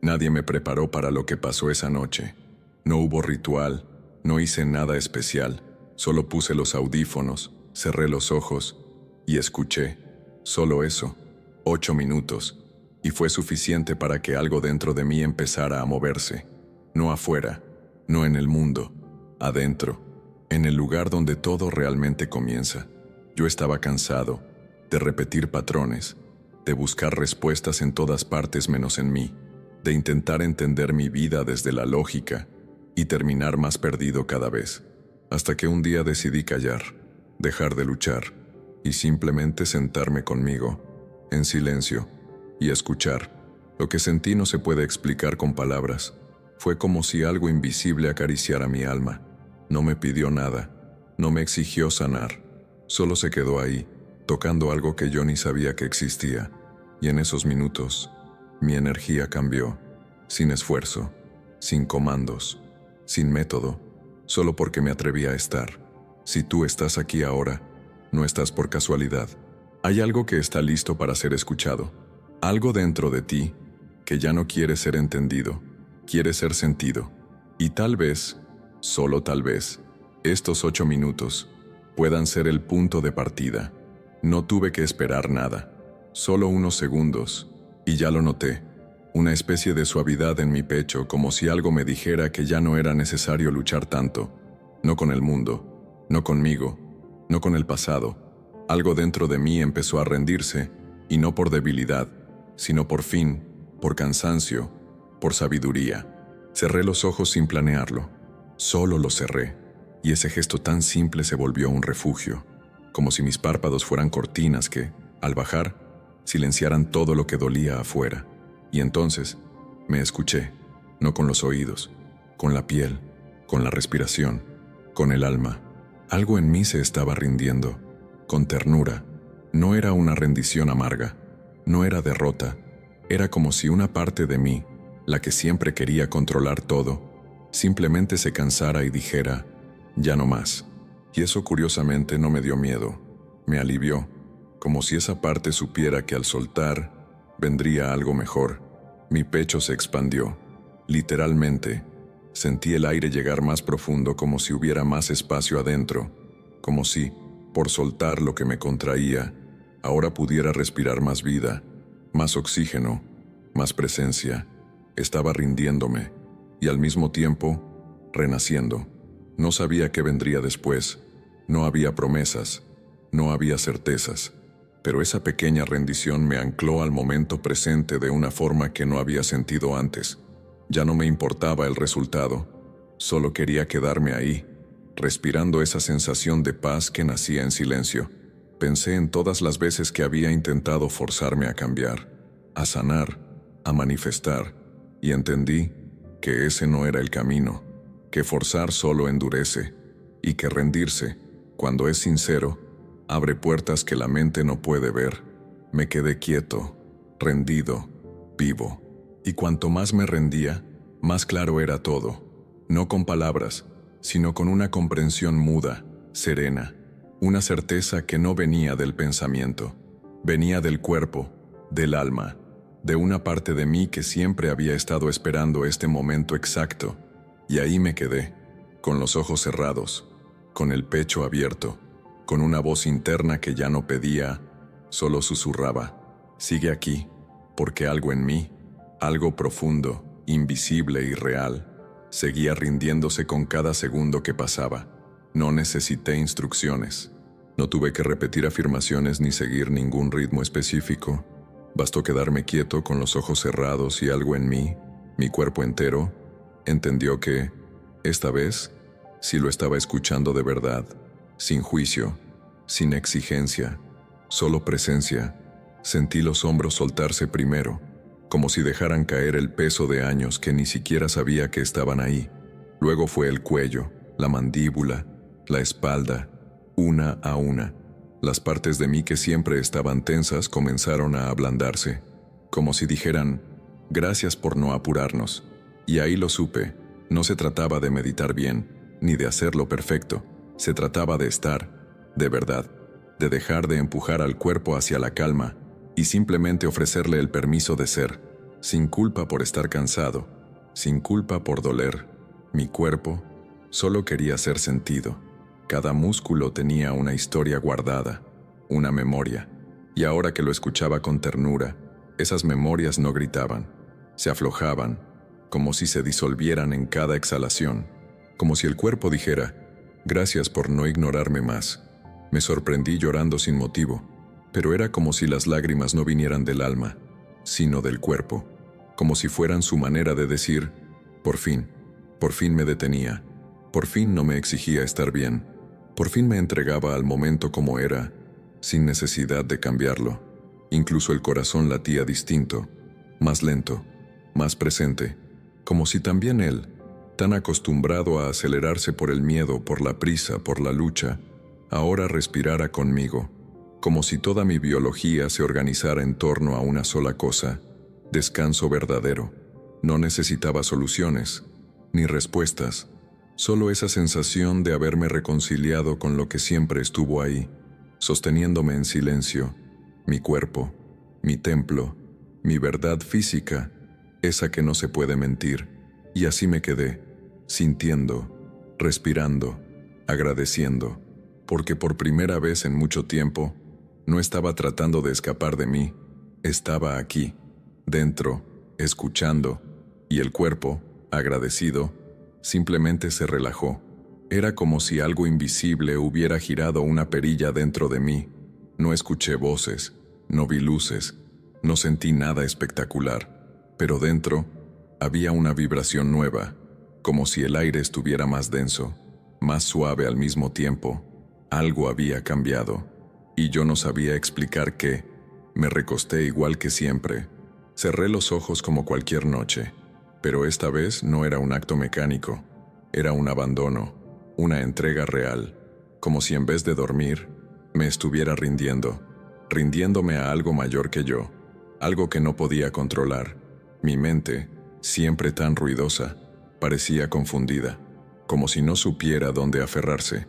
Nadie me preparó para lo que pasó esa noche. No hubo ritual, no hice nada especial, solo puse los audífonos, cerré los ojos y escuché. Solo eso, 8 minutos, y fue suficiente para que algo dentro de mí empezara a moverse. No afuera, no en el mundo, adentro, en el lugar donde todo realmente comienza. Yo estaba cansado de repetir patrones, de buscar respuestas en todas partes menos en mí, de intentar entender mi vida desde la lógica y terminar más perdido cada vez, hasta que un día decidí callar, dejar de luchar y simplemente sentarme conmigo, en silencio, y escuchar. Lo que sentí no se puede explicar con palabras. Fue como si algo invisible acariciara mi alma. No me pidió nada, no me exigió sanar, solo se quedó ahí, tocando algo que yo ni sabía que existía. Y en esos minutos, mi energía cambió, sin esfuerzo, sin comandos, sin método, solo porque me atreví a estar. Si tú estás aquí ahora, no estás por casualidad. Hay algo que está listo para ser escuchado, algo dentro de ti que ya no quiere ser entendido, quiere ser sentido. Y tal vez, solo tal vez, estos 8 minutos puedan ser el punto de partida. No tuve que esperar nada, solo unos segundos, y ya lo noté, una especie de suavidad en mi pecho, como si algo me dijera que ya no era necesario luchar tanto, no con el mundo, no conmigo, no con el pasado. Algo dentro de mí empezó a rendirse, y no por debilidad, sino por fin, por cansancio, por sabiduría. Cerré los ojos sin planearlo, solo los cerré, y ese gesto tan simple se volvió un refugio, como si mis párpados fueran cortinas que, al bajar, silenciaran todo lo que dolía afuera. Y entonces me escuché, no con los oídos, con la piel, con la respiración, con el alma. Algo en mí se estaba rindiendo, con ternura. No era una rendición amarga, no era derrota, era como si una parte de mí, la que siempre quería controlar todo, simplemente se cansara y dijera, ya no más. Y eso curiosamente no me dio miedo, me alivió, como si esa parte supiera que al soltar, vendría algo mejor. Mi pecho se expandió, literalmente. Sentí el aire llegar más profundo, como si hubiera más espacio adentro, como si, por soltar lo que me contraía, ahora pudiera respirar más vida, más oxígeno, más presencia. Estaba rindiéndome, y al mismo tiempo, renaciendo. No sabía qué vendría después, no había promesas, no había certezas. Pero esa pequeña rendición me ancló al momento presente de una forma que no había sentido antes. Ya no me importaba el resultado, solo quería quedarme ahí, respirando esa sensación de paz que nacía en silencio. Pensé en todas las veces que había intentado forzarme a cambiar, a sanar, a manifestar, y entendí que ese no era el camino, que forzar solo endurece, y que rendirse, cuando es sincero, abre puertas que la mente no puede ver. Me quedé quieto, rendido, vivo. Y cuanto más me rendía, más claro era todo. No con palabras, sino con una comprensión muda, serena. Una certeza que no venía del pensamiento. Venía del cuerpo, del alma, de una parte de mí que siempre había estado esperando este momento exacto. Y ahí me quedé, con los ojos cerrados, con el pecho abierto, con una voz interna que ya no pedía, solo susurraba, sigue aquí, porque algo en mí, algo profundo, invisible y real, seguía rindiéndose con cada segundo que pasaba. No necesité instrucciones, no tuve que repetir afirmaciones ni seguir ningún ritmo específico. Bastó quedarme quieto con los ojos cerrados y algo en mí, mi cuerpo entero, entendió que, esta vez, sí lo estaba escuchando de verdad. Sin juicio, sin exigencia, solo presencia. Sentí los hombros soltarse primero, como si dejaran caer el peso de años que ni siquiera sabía que estaban ahí. Luego fue el cuello, la mandíbula, la espalda, una a una. Las partes de mí que siempre estaban tensas comenzaron a ablandarse, como si dijeran, gracias por no apurarnos. Y ahí lo supe, no se trataba de meditar bien, ni de hacerlo perfecto. Se trataba de estar, de verdad, de dejar de empujar al cuerpo hacia la calma y simplemente ofrecerle el permiso de ser. sin culpa por estar cansado, sin culpa por doler. Mi cuerpo solo quería ser sentido. Cada músculo tenía una historia guardada, una memoria, y ahora que lo escuchaba con ternura, esas memorias no gritaban, se aflojaban, como si se disolvieran en cada exhalación, como si el cuerpo dijera, gracias por no ignorarme más. Me sorprendí llorando sin motivo, pero era como si las lágrimas no vinieran del alma, sino del cuerpo, como si fueran su manera de decir, por fin me detenía, por fin no me exigía estar bien, por fin me entregaba al momento como era, sin necesidad de cambiarlo. Incluso el corazón latía distinto, más lento, más presente, como si también él, tan acostumbrado a acelerarse por el miedo, por la prisa, por la lucha, ahora respirara conmigo, como si toda mi biología se organizara en torno a una sola cosa, descanso verdadero. No necesitaba soluciones, ni respuestas, solo esa sensación de haberme reconciliado con lo que siempre estuvo ahí, sosteniéndome en silencio, mi cuerpo, mi templo, mi verdad física, esa que no se puede mentir, y así me quedé, sintiendo, respirando, agradeciendo, porque por primera vez en mucho tiempo, no estaba tratando de escapar de mí, estaba aquí, dentro, escuchando, y el cuerpo, agradecido, simplemente se relajó. Era como si algo invisible hubiera girado una perilla dentro de mí. No escuché voces, no vi luces, no sentí nada espectacular, pero dentro había una vibración nueva, como si el aire estuviera más denso, más suave al mismo tiempo. Algo había cambiado, y yo no sabía explicar qué. Me recosté igual que siempre. Cerré los ojos como cualquier noche, pero esta vez no era un acto mecánico, era un abandono, una entrega real, como si en vez de dormir, me estuviera rindiéndome a algo mayor que yo, algo que no podía controlar. Mi mente, siempre tan ruidosa, parecía confundida, como si no supiera dónde aferrarse.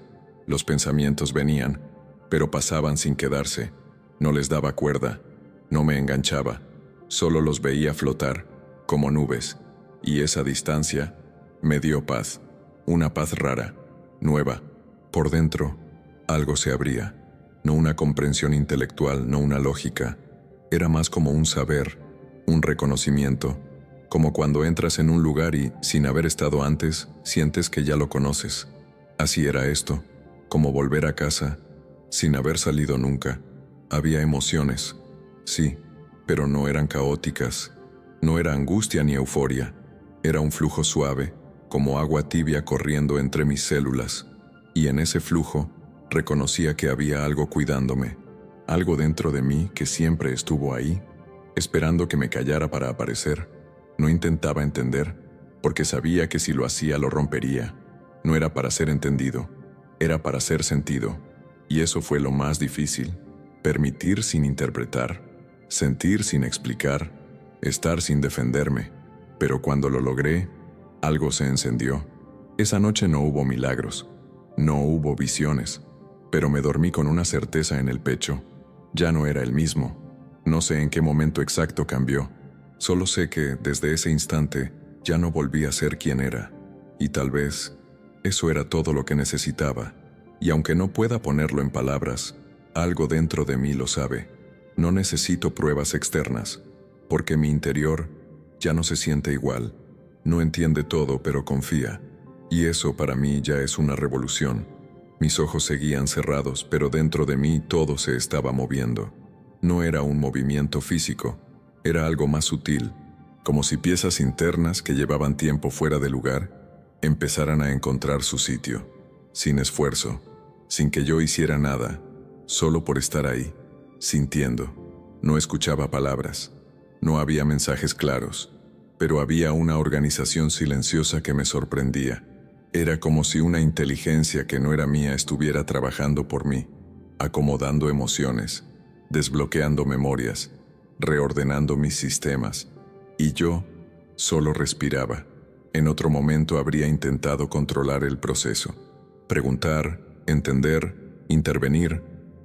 Los pensamientos venían, pero pasaban sin quedarse. No les daba cuerda, no me enganchaba, solo los veía flotar, como nubes, y esa distancia me dio paz, una paz rara, nueva. Por dentro, algo se abría, no una comprensión intelectual, no una lógica, era más como un saber, un reconocimiento, como cuando entras en un lugar y, sin haber estado antes, sientes que ya lo conoces. Así era esto, como volver a casa, sin haber salido nunca. Había emociones, sí, pero no eran caóticas, no era angustia ni euforia, era un flujo suave, como agua tibia corriendo entre mis células, y en ese flujo reconocía que había algo cuidándome, algo dentro de mí que siempre estuvo ahí, esperando que me callara para aparecer. No intentaba entender, porque sabía que si lo hacía lo rompería. No era para ser entendido, era para ser sentido, y eso fue lo más difícil, permitir sin interpretar, sentir sin explicar, estar sin defenderme. Pero cuando lo logré, algo se encendió. Esa noche no hubo milagros, no hubo visiones, pero me dormí con una certeza en el pecho. Ya no era el mismo. No sé en qué momento exacto cambió. Solo sé que, desde ese instante, ya no volví a ser quien era. Y tal vez, eso era todo lo que necesitaba. Y aunque no pueda ponerlo en palabras, algo dentro de mí lo sabe. No necesito pruebas externas, porque mi interior ya no se siente igual. No entiende todo, pero confía. Y eso para mí ya es una revolución. Mis ojos seguían cerrados, pero dentro de mí todo se estaba moviendo. No era un movimiento físico, era algo más sutil, como si piezas internas que llevaban tiempo fuera de lugar empezaran a encontrar su sitio, sin esfuerzo, sin que yo hiciera nada, solo por estar ahí, sintiendo. No escuchaba palabras, no había mensajes claros, pero había una organización silenciosa que me sorprendía. Era como si una inteligencia que no era mía estuviera trabajando por mí, acomodando emociones, desbloqueando memorias, reordenando mis sistemas, y yo solo respiraba. En otro momento habría intentado controlar el proceso, preguntar, entender, intervenir,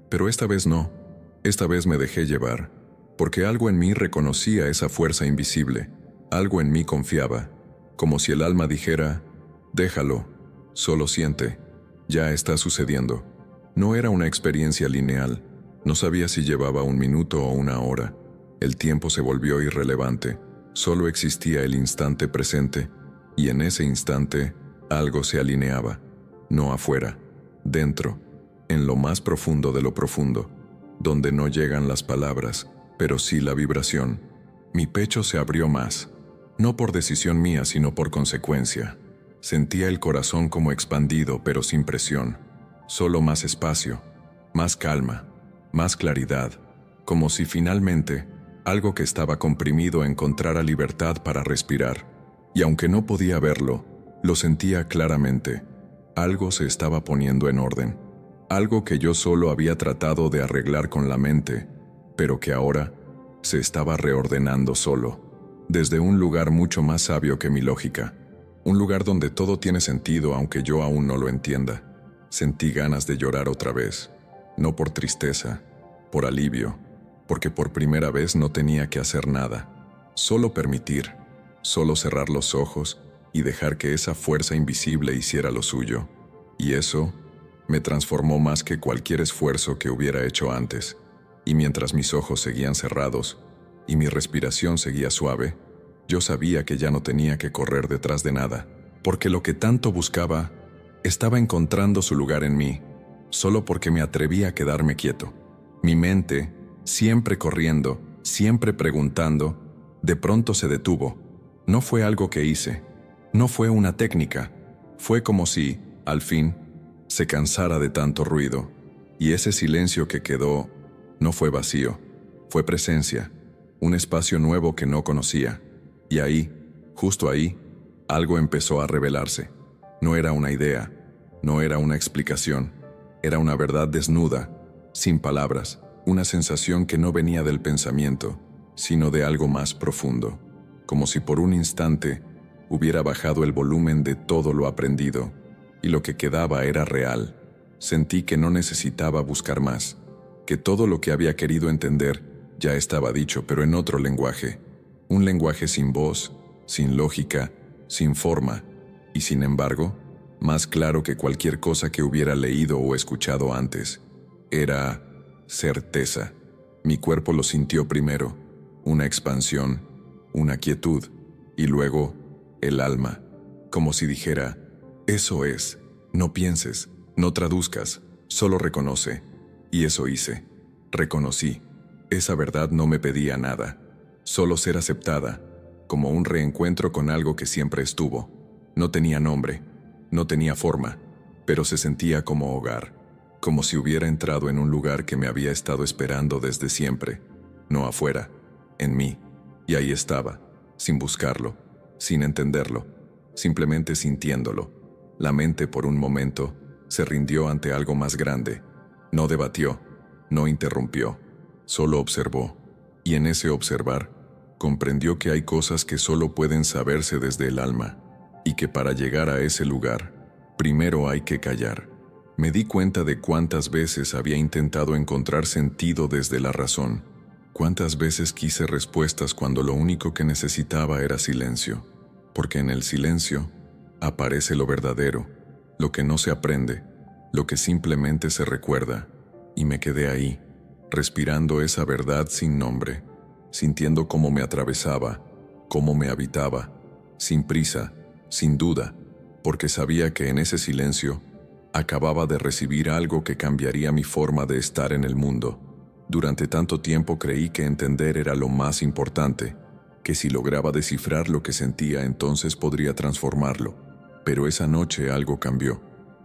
pero esta vez no. Esta vez me dejé llevar. porque algo en mí reconocía esa fuerza invisible, algo en mí confiaba, como si el alma dijera, déjalo, solo siente, ya está sucediendo. No era una experiencia lineal, no sabía si llevaba 1 minuto o 1 hora. El tiempo se volvió irrelevante, solo existía el instante presente, y en ese instante algo se alineaba, no afuera, dentro, en lo más profundo de lo profundo, donde no llegan las palabras, pero sí la vibración. Mi pecho se abrió más, no por decisión mía, sino por consecuencia. Sentía el corazón como expandido, pero sin presión, solo más espacio, más calma, más claridad, como si finalmente algo que estaba comprimido encontrara libertad para respirar. Y aunque no podía verlo, lo sentía claramente. Algo se estaba poniendo en orden, algo que yo solo había tratado de arreglar con la mente, pero que ahora se estaba reordenando solo, desde un lugar mucho más sabio que mi lógica, un lugar donde todo tiene sentido aunque yo aún no lo entienda. Sentí ganas de llorar otra vez, no por tristeza, por alivio, porque por primera vez no tenía que hacer nada, solo permitir, solo cerrar los ojos y dejar que esa fuerza invisible hiciera lo suyo. Y eso me transformó más que cualquier esfuerzo que hubiera hecho antes. Y mientras mis ojos seguían cerrados y mi respiración seguía suave, yo sabía que ya no tenía que correr detrás de nada, porque lo que tanto buscaba estaba encontrando su lugar en mí, solo porque me atreví a quedarme quieto. Mi mente, siempre corriendo, siempre preguntando, de pronto se detuvo. No fue algo que hice, no fue una técnica, fue como si, al fin, se cansara de tanto ruido, y ese silencio que quedó no fue vacío, fue presencia, un espacio nuevo que no conocía. Y ahí, justo ahí, algo empezó a revelarse. No era una idea, no era una explicación, era una verdad desnuda, sin palabras, una sensación que no venía del pensamiento, sino de algo más profundo, como si por un instante hubiera bajado el volumen de todo lo aprendido, y lo que quedaba era real. Sentí que no necesitaba buscar más, que todo lo que había querido entender ya estaba dicho, pero en otro lenguaje, un lenguaje sin voz, sin lógica, sin forma, y sin embargo, más claro que cualquier cosa que hubiera leído o escuchado antes. Era certeza. Mi cuerpo lo sintió primero, una expansión, una quietud, y luego el alma, como si dijera, eso es, no pienses, no traduzcas, solo reconoce. Y eso hice, reconocí. Esa verdad no me pedía nada, solo ser aceptada, como un reencuentro con algo que siempre estuvo. No tenía nombre, no tenía forma, pero se sentía como hogar, como si hubiera entrado en un lugar que me había estado esperando desde siempre, no afuera, en mí. Y ahí estaba, sin buscarlo, sin entenderlo, simplemente sintiéndolo. La mente por un momento se rindió ante algo más grande. No debatió, no interrumpió, solo observó. Y en ese observar, comprendió que hay cosas que solo pueden saberse desde el alma, y que para llegar a ese lugar, primero hay que callar. Me di cuenta de cuántas veces había intentado encontrar sentido desde la razón, cuántas veces quise respuestas cuando lo único que necesitaba era silencio, porque en el silencio aparece lo verdadero, lo que no se aprende, lo que simplemente se recuerda, y me quedé ahí, respirando esa verdad sin nombre, sintiendo cómo me atravesaba, cómo me habitaba, sin prisa, sin duda, porque sabía que en ese silencio acababa de recibir algo que cambiaría mi forma de estar en el mundo. Durante tanto tiempo creí que entender era lo más importante, que si lograba descifrar lo que sentía entonces podría transformarlo. Pero esa noche algo cambió.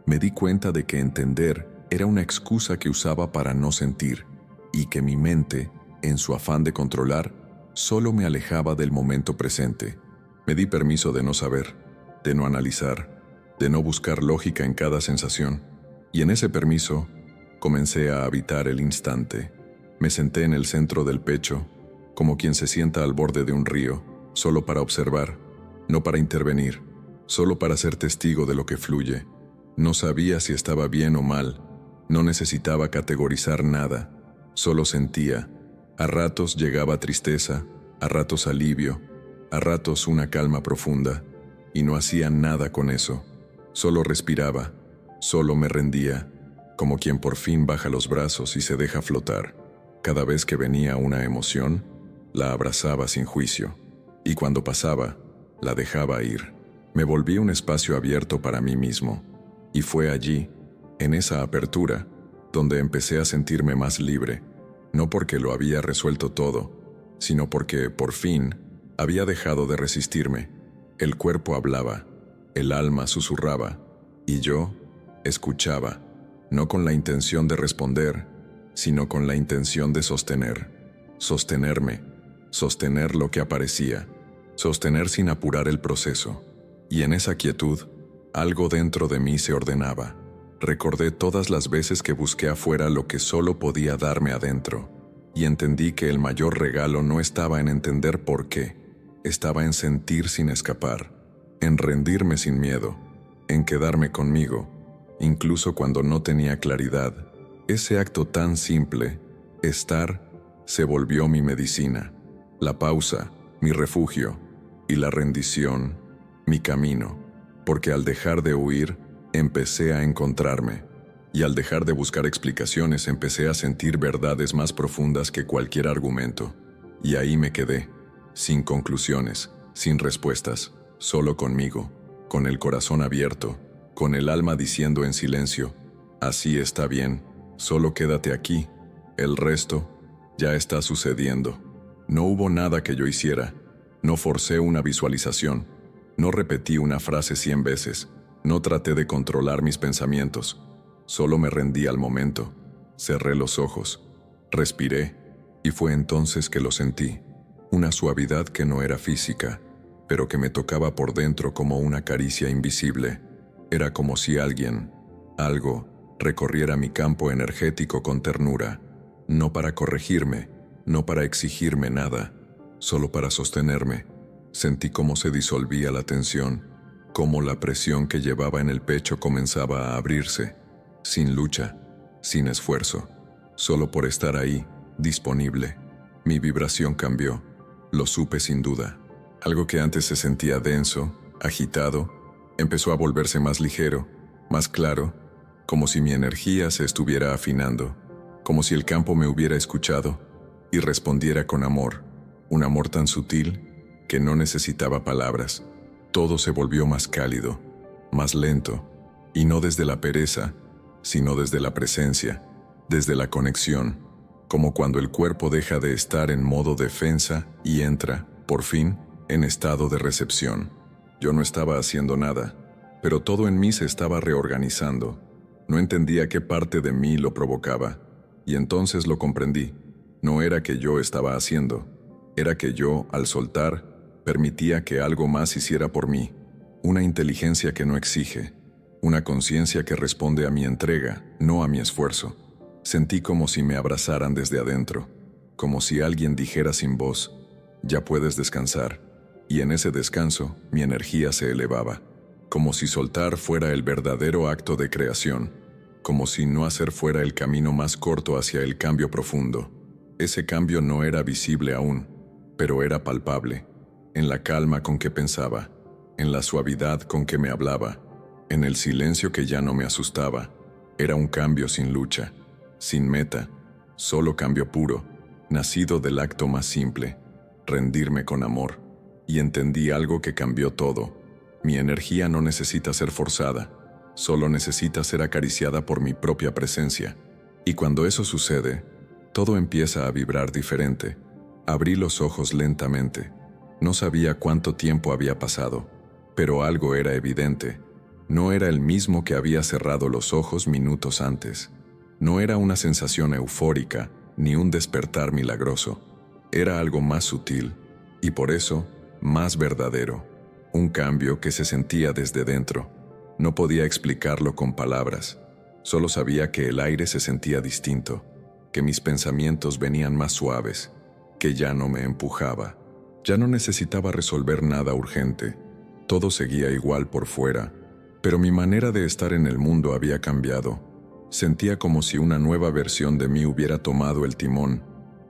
Me di cuenta de que entender era una excusa que usaba para no sentir, y que mi mente, en su afán de controlar, solo me alejaba del momento presente. Me di permiso de no saber, de no analizar, de no buscar lógica en cada sensación, y en ese permiso comencé a habitar el instante. Me senté en el centro del pecho, como quien se sienta al borde de un río, solo para observar, no para intervenir, solo para ser testigo de lo que fluye. No sabía si estaba bien o mal, no necesitaba categorizar nada, solo sentía, A ratos llegaba tristeza, a ratos alivio, a ratos una calma profunda, y no hacía nada con eso. Solo respiraba, solo me rendía, como quien por fin baja los brazos y se deja flotar. Cada vez que venía una emoción, la abrazaba sin juicio, y cuando pasaba, la dejaba ir. Me volví un espacio abierto para mí mismo, y fue allí, en esa apertura, donde empecé a sentirme más libre, no porque lo había resuelto todo, sino porque, por fin, había dejado de resistirme. El cuerpo hablaba, el alma susurraba, y yo escuchaba, no con la intención de responder, sino con la intención de sostenerme, sostener lo que aparecía, sostener sin apurar el proceso. Y en esa quietud, algo dentro de mí se ordenaba. Recordé todas las veces que busqué afuera lo que solo podía darme adentro, y entendí que el mayor regalo no estaba en entender por qué, estaba en sentir sin escapar, en rendirme sin miedo, en quedarme conmigo, incluso cuando no tenía claridad. Ese acto tan simple, estar, se volvió mi medicina, la pausa, mi refugio, y la rendición, mi camino, porque al dejar de huir, empecé a encontrarme, y al dejar de buscar explicaciones empecé a sentir verdades más profundas que cualquier argumento, y ahí me quedé, sin conclusiones, sin respuestas, solo conmigo, con el corazón abierto, con el alma diciendo en silencio, así está bien, solo quédate aquí, el resto ya está sucediendo. No hubo nada que yo hiciera, no forcé una visualización, no repetí una frase 100 veces, no traté de controlar mis pensamientos, solo me rendí al momento, cerré los ojos, respiré, y fue entonces que lo sentí, una suavidad que no era física, pero que me tocaba por dentro como una caricia invisible. Era como si alguien, algo, recorriera mi campo energético con ternura, no para corregirme, no para exigirme nada, solo para sostenerme. Sentí cómo se disolvía la tensión, cómo la presión que llevaba en el pecho comenzaba a abrirse, sin lucha, sin esfuerzo, solo por estar ahí, disponible. Mi vibración cambió, lo supe sin duda. Algo que antes se sentía denso, agitado, empezó a volverse más ligero, más claro, como si mi energía se estuviera afinando, como si el campo me hubiera escuchado y respondiera con amor, un amor tan sutil que no necesitaba palabras. Todo se volvió más cálido, más lento, y no desde la pereza, sino desde la presencia, desde la conexión, como cuando el cuerpo deja de estar en modo defensa y entra, por fin, en estado de recepción. Yo no estaba haciendo nada, pero todo en mí se estaba reorganizando. No entendía qué parte de mí lo provocaba, y entonces lo comprendí. No era que yo estaba haciendo, era que yo, al soltar, permitía que algo más hiciera por mí, una inteligencia que no exige, una conciencia que responde a mi entrega, no a mi esfuerzo. Sentí como si me abrazaran desde adentro, como si alguien dijera sin voz, ya puedes descansar, y en ese descanso mi energía se elevaba, como si soltar fuera el verdadero acto de creación, como si no hacer fuera el camino más corto hacia el cambio profundo. Ese cambio no era visible aún, pero era palpable, en la calma con que pensaba, en la suavidad con que me hablaba, en el silencio que ya no me asustaba. Era un cambio sin lucha, sin meta, solo cambio puro, nacido del acto más simple, rendirme con amor. Y entendí algo que cambió todo. Mi energía no necesita ser forzada, solo necesita ser acariciada por mi propia presencia. Y cuando eso sucede, todo empieza a vibrar diferente. Abrí los ojos lentamente. No sabía cuánto tiempo había pasado, pero algo era evidente. No era el mismo que había cerrado los ojos minutos antes. No era una sensación eufórica, ni un despertar milagroso. Era algo más sutil, y por eso, más verdadero. Un cambio que se sentía desde dentro. No podía explicarlo con palabras. Solo sabía que el aire se sentía distinto, que mis pensamientos venían más suaves, que ya no me empujaba. Ya no necesitaba resolver nada urgente. Todo seguía igual por fuera, pero mi manera de estar en el mundo había cambiado. Sentía como si una nueva versión de mí hubiera tomado el timón,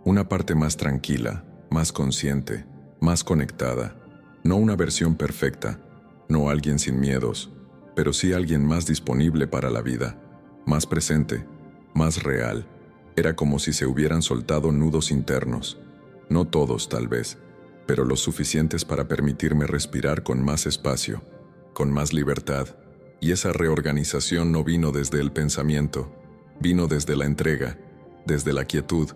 Una parte más tranquila, más consciente, más conectada. No una versión perfecta, no alguien sin miedos, pero sí alguien más disponible para la vida, más presente, más real. Era como si se hubieran soltado nudos internos. No todos, tal vez, pero los suficientes para permitirme respirar con más espacio, con más libertad. Y esa reorganización no vino desde el pensamiento, vino desde la entrega, desde la quietud,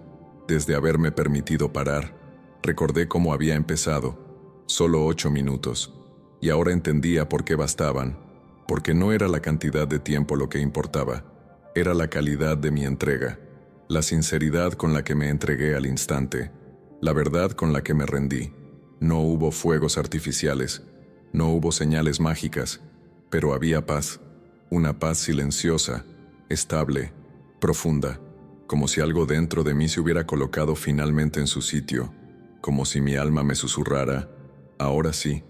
desde haberme permitido parar. Recordé cómo había empezado, solo 8 minutos, y ahora entendía por qué bastaban, porque no era la cantidad de tiempo lo que importaba, era la calidad de mi entrega, la sinceridad con la que me entregué al instante, la verdad con la que me rendí. No hubo fuegos artificiales, no hubo señales mágicas, pero había paz, una paz silenciosa, estable, profunda, como si algo dentro de mí se hubiera colocado finalmente en su sitio, como si mi alma me susurrara, ahora sí,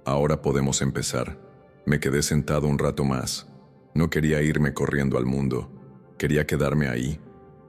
ahora podemos empezar. Me quedé sentado un rato más. No quería irme corriendo al mundo, quería quedarme ahí,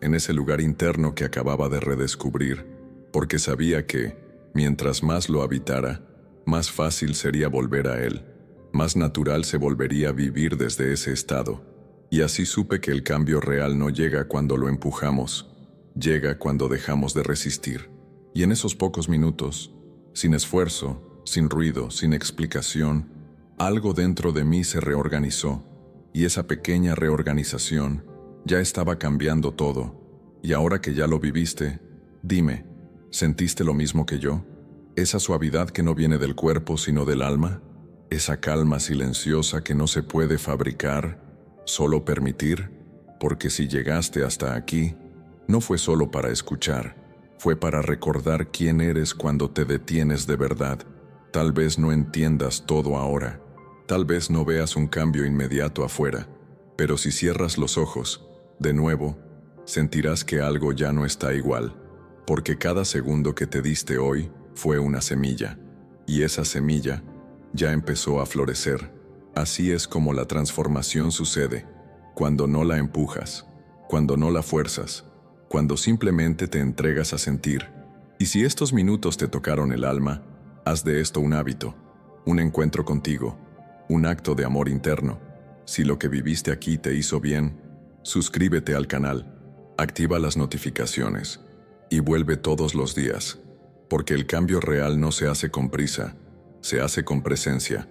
en ese lugar interno que acababa de redescubrir, porque sabía que, mientras más lo habitara, más fácil sería volver a él, más natural se volvería a vivir desde ese estado. Y así supe que el cambio real no llega cuando lo empujamos, llega cuando dejamos de resistir. Y en esos pocos minutos, sin esfuerzo, sin ruido, sin explicación, algo dentro de mí se reorganizó, y esa pequeña reorganización ya estaba cambiando todo. Y ahora que ya lo viviste, dime, ¿sentiste lo mismo que yo? Esa suavidad que no viene del cuerpo sino del alma, esa calma silenciosa que no se puede fabricar, solo permitir, porque si llegaste hasta aquí, no fue solo para escuchar, fue para recordar quién eres cuando te detienes de verdad. Tal vez no entiendas todo ahora, tal vez no veas un cambio inmediato afuera, pero si cierras los ojos, de nuevo, sentirás que algo ya no está igual, porque cada segundo que te diste hoy fue una semilla, y esa semilla ya empezó a florecer. Así es como la transformación sucede, cuando no la empujas, cuando no la fuerzas, cuando simplemente te entregas a sentir. Y si estos minutos te tocaron el alma, haz de esto un hábito, un encuentro contigo, un acto de amor interno. Si lo que viviste aquí te hizo bien, suscríbete al canal, activa las notificaciones y vuelve todos los días, porque el cambio real no se hace con prisa, se hace con presencia.